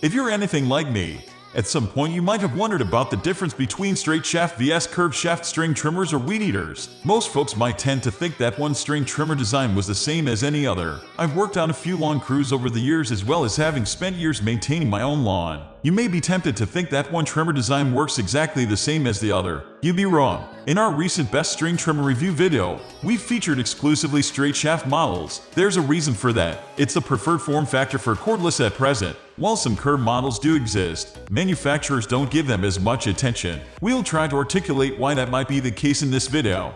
If you're anything like me, at some point you might have wondered about the difference between straight shaft vs curved shaft string trimmers or weed eaters. Most folks might tend to think that one string trimmer design was the same as any other. I've worked on a few lawn crews over the years, as well as having spent years maintaining my own lawn. You may be tempted to think that one trimmer design works exactly the same as the other. You'd be wrong. In our recent best string trimmer review video, we featured exclusively straight shaft models. There's a reason for that. It's the preferred form factor for cordless at present. While some curved models do exist, manufacturers don't give them as much attention. We'll try to articulate why that might be the case in this video.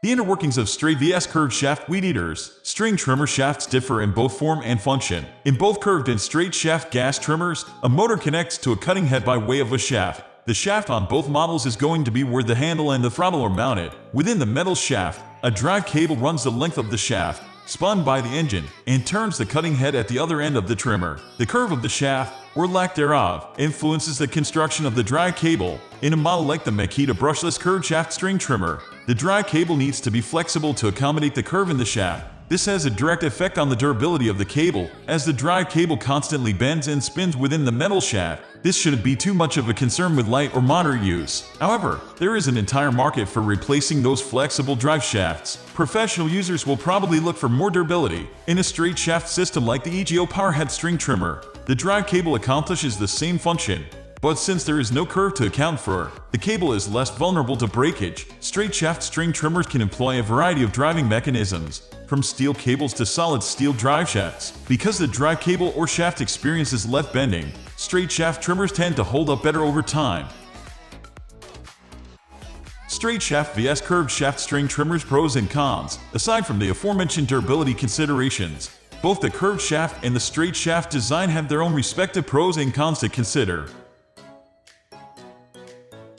The inner workings of straight vs curved shaft weed eaters. String trimmer shafts differ in both form and function. In both curved and straight shaft gas trimmers, a motor connects to a cutting head by way of a shaft. The shaft on both models is going to be where the handle and the throttle are mounted. Within the metal shaft, a drive cable runs the length of the shaft, spun by the engine, and turns the cutting head at the other end of the trimmer. The curve of the shaft, or lack thereof, influences the construction of the drive cable. In a model like the Makita brushless curved shaft string trimmer, the drive cable needs to be flexible to accommodate the curve in the shaft. This has a direct effect on the durability of the cable, as the drive cable constantly bends and spins within the metal shaft. This shouldn't be too much of a concern with light or moderate use. However, there is an entire market for replacing those flexible drive shafts. Professional users will probably look for more durability. In a straight shaft system like the EGO Powerhead string trimmer, the drive cable accomplishes the same function. But since there is no curve to account for, the cable is less vulnerable to breakage. Straight shaft string trimmers can employ a variety of driving mechanisms, from steel cables to solid steel drive shafts. Because the drive cable or shaft experiences less bending, straight shaft trimmers tend to hold up better over time. Straight shaft vs curved shaft string trimmers pros and cons. Aside from the aforementioned durability considerations, both the curved shaft and the straight shaft design have their own respective pros and cons to consider.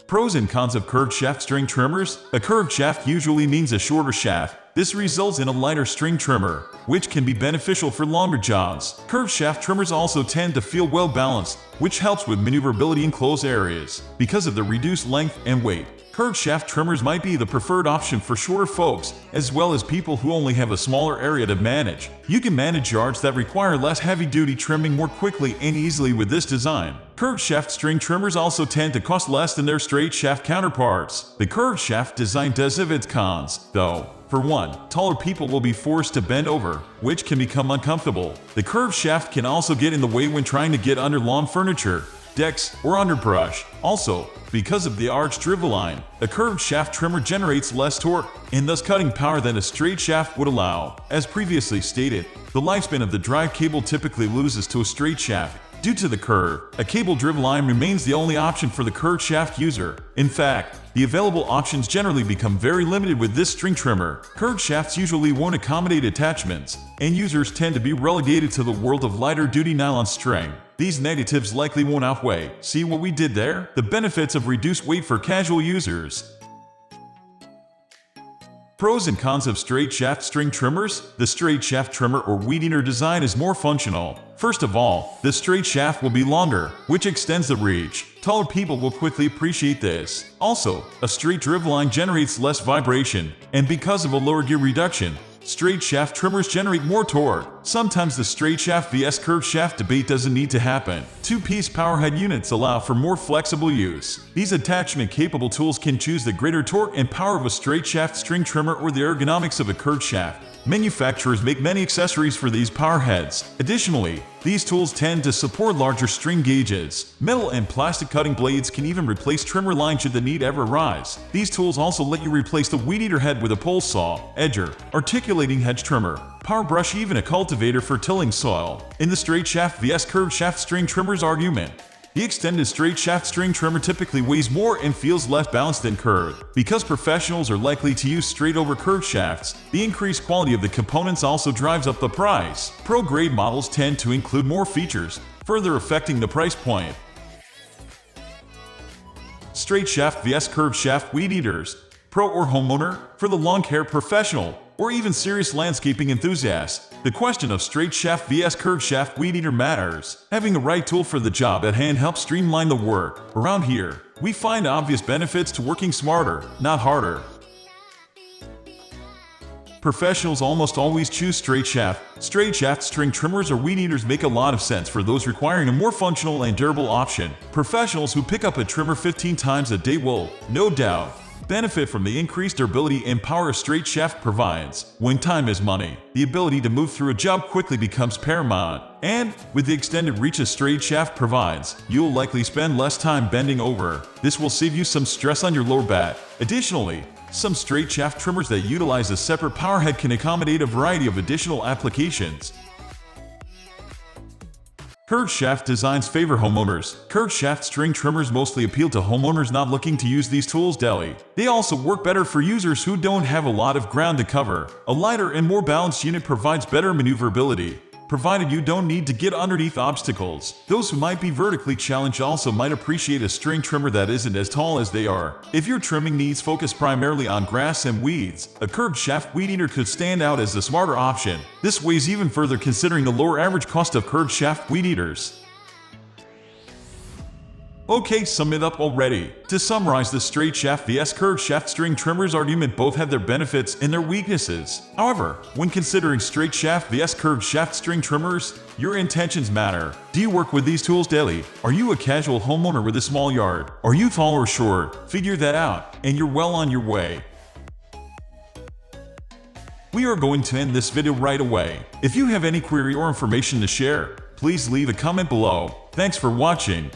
Pros and cons of curved shaft string trimmers. A curved shaft usually means a shorter shaft. This results in a lighter string trimmer, which can be beneficial for longer jobs. Curved shaft trimmers also tend to feel well balanced, which helps with maneuverability in closed areas. Because of the reduced length and weight, curved shaft trimmers might be the preferred option for shorter folks, as well as people who only have a smaller area to manage. You can manage yards that require less heavy-duty trimming more quickly and easily with this design. Curved shaft string trimmers also tend to cost less than their straight shaft counterparts. The curved shaft design does have its cons, though. For one, taller people will be forced to bend over, which can become uncomfortable. The curved shaft can also get in the way when trying to get under lawn furniture, decks, or underbrush. Also, because of the arched drivel line, a curved shaft trimmer generates less torque and thus cutting power than a straight shaft would allow. As previously stated, the lifespan of the drive cable typically loses to a straight shaft. Due to the curve, a cable drivel line remains the only option for the curved shaft user. In fact, the available options generally become very limited with this string trimmer. Curved shafts usually won't accommodate attachments, and users tend to be relegated to the world of lighter-duty nylon string. These negatives likely won't outweigh, see what we did there? The benefits of reduced weight for casual users. Pros and cons of straight shaft string trimmers. The straight shaft trimmer or weed eater design is more functional. First of all, the straight shaft will be longer, which extends the reach. Taller people will quickly appreciate this. Also, a straight drivel line generates less vibration, and because of a lower gear reduction, straight shaft trimmers generate more torque. Sometimes the straight shaft vs curved shaft debate doesn't need to happen. Two-piece powerhead units allow for more flexible use. These attachment-capable tools can choose the greater torque and power of a straight shaft string trimmer or the ergonomics of a curved shaft. Manufacturers make many accessories for these power heads. Additionally, these tools tend to support larger string gauges. Metal and plastic cutting blades can even replace trimmer line should the need ever arise. These tools also let you replace the weed eater head with a pole saw, edger, articulating hedge trimmer, power brush, even a cultivator for tilling soil. In the straight shaft vs curved shaft string trimmers argument, the extended straight shaft string trimmer typically weighs more and feels less balanced than curved. Because professionals are likely to use straight over curved shafts, the increased quality of the components also drives up the price. Pro-grade models tend to include more features, further affecting the price point. Straight shaft vs curved shaft weed eaters. Pro or homeowner? For the lawn care professional, or even serious landscaping enthusiasts, the question of straight shaft vs curved shaft weed eater matters. Having the right tool for the job at hand helps streamline the work. Around here, we find obvious benefits to working smarter, not harder. Professionals almost always choose straight shaft. Straight shaft string trimmers or weed eaters make a lot of sense for those requiring a more functional and durable option. Professionals who pick up a trimmer 15 times a day will, no doubt, benefit from the increased durability and power a straight shaft provides. When time is money, the ability to move through a job quickly becomes paramount. And with the extended reach a straight shaft provides, you'll likely spend less time bending over. This will save you some stress on your lower back. Additionally, some straight shaft trimmers that utilize a separate power head can accommodate a variety of additional applications. Curved shaft designs favor homeowners. Curved shaft string trimmers mostly appeal to homeowners not looking to use these tools daily. They also work better for users who don't have a lot of ground to cover. A lighter and more balanced unit provides better maneuverability, provided you don't need to get underneath obstacles. Those who might be vertically challenged also might appreciate a string trimmer that isn't as tall as they are. If your trimming needs focus primarily on grass and weeds, a curved shaft weed eater could stand out as the smarter option. This weighs even further considering the lower average cost of curved shaft weed eaters. Okay, sum it up already. To summarize, the straight shaft vs curved shaft string trimmers argument both have their benefits and their weaknesses. However, when considering straight shaft vs curved shaft string trimmers, your intentions matter. Do you work with these tools daily? Are you a casual homeowner with a small yard? Are you tall or short? Figure that out, and you're well on your way. We are going to end this video right away. If you have any query or information to share, please leave a comment below. Thanks for watching.